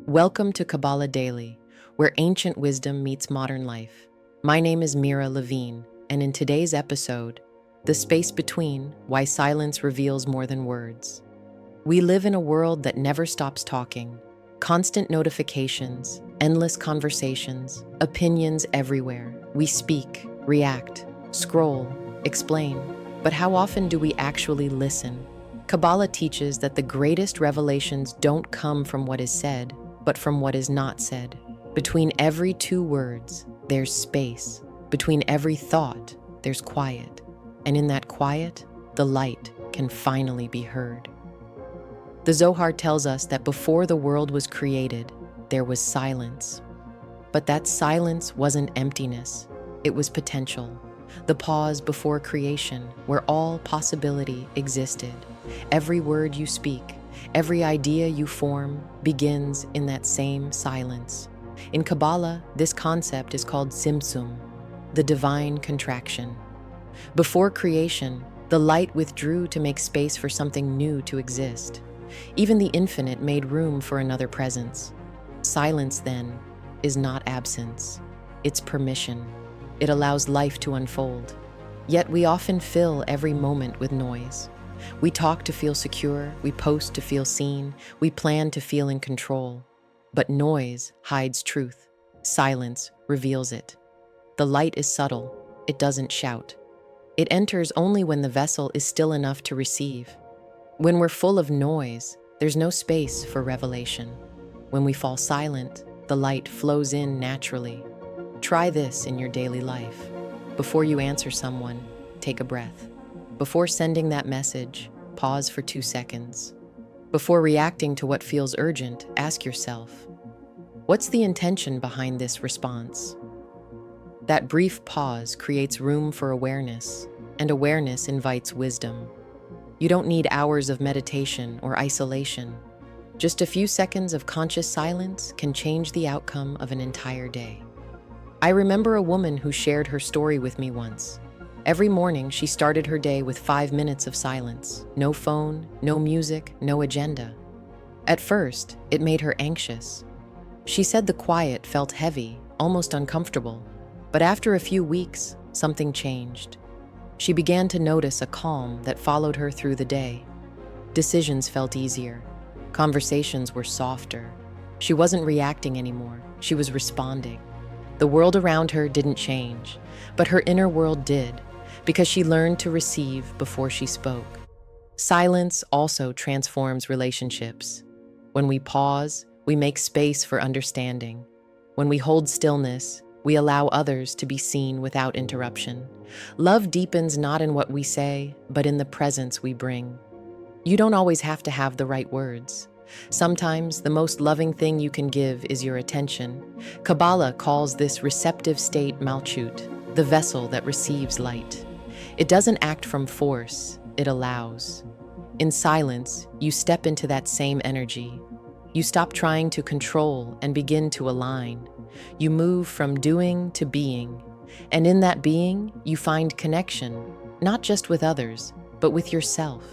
Welcome to Kabbalah Daily, where ancient wisdom meets modern life. My name is Mira Levine, and in today's episode, The Space Between: Why Silence Reveals More Than Words. We live in a world that never stops talking. Constant notifications, endless conversations, opinions everywhere. We speak, react, scroll, explain. But how often do we actually listen? Kabbalah teaches that the greatest revelations don't come from what is said, but from what is not said. Between every two words, there's space. Between every thought, there's quiet. And in that quiet, the light can finally be heard. The Zohar tells us that before the world was created, there was silence. But that silence wasn't emptiness, it was potential. The pause before creation, where all possibility existed. Every word you speak, every idea you form begins in that same silence. In Kabbalah, this concept is called Tzimtzum, the divine contraction. Before creation, the light withdrew to make space for something new to exist. Even the infinite made room for another presence. Silence, then, is not absence. It's permission. It allows life to unfold. Yet we often fill every moment with noise. We talk to feel secure, we post to feel seen, we plan to feel in control. But noise hides truth. Silence reveals it. The light is subtle. It doesn't shout. It enters only when the vessel is still enough to receive. When we're full of noise, there's no space for revelation. When we fall silent, the light flows in naturally. Try this in your daily life. Before you answer someone, take a breath. Before sending that message, pause for 2 seconds. Before reacting to what feels urgent, ask yourself, what's the intention behind this response? That brief pause creates room for awareness, and awareness invites wisdom. You don't need hours of meditation or isolation. Just a few seconds of conscious silence can change the outcome of an entire day. I remember a woman who shared her story with me once. Every morning, she started her day with 5 minutes of silence. No phone, no music, no agenda. At first, it made her anxious. She said the quiet felt heavy, almost uncomfortable. But after a few weeks, something changed. She began to notice a calm that followed her through the day. Decisions felt easier. Conversations were softer. She wasn't reacting anymore. She was responding. The world around her didn't change, but her inner world did, because she learned to receive before she spoke. Silence also transforms relationships. When we pause, we make space for understanding. When we hold stillness, we allow others to be seen without interruption. Love deepens not in what we say, but in the presence we bring. You don't always have to have the right words. Sometimes the most loving thing you can give is your attention. Kabbalah calls this receptive state Malchut, the vessel that receives light. It doesn't act from force, it allows. In silence, you step into that same energy. You stop trying to control and begin to align. You move from doing to being. And in that being, you find connection, not just with others, but with yourself.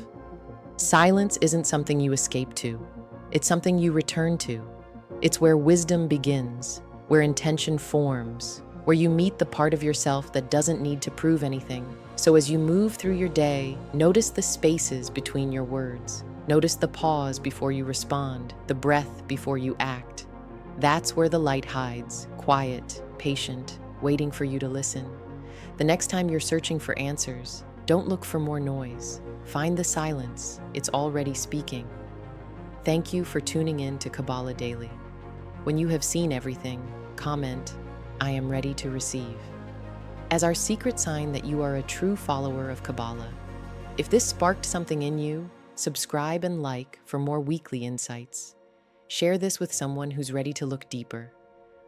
Silence isn't something you escape to. It's something you return to. It's where wisdom begins, where intention forms, where you meet the part of yourself that doesn't need to prove anything. So as you move through your day, notice the spaces between your words. Notice the pause before you respond, the breath before you act. That's where the light hides, quiet, patient, waiting for you to listen. The next time you're searching for answers, don't look for more noise. Find the silence. It's already speaking. Thank you for tuning in to Kabbalah Daily. When you have seen everything, comment, I am ready to receive. As our secret sign that you are a true follower of Kabbalah. If this sparked something in you, subscribe and like for more weekly insights. Share this with someone who's ready to look deeper.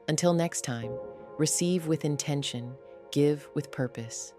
Until next time, receive with intention, give with purpose.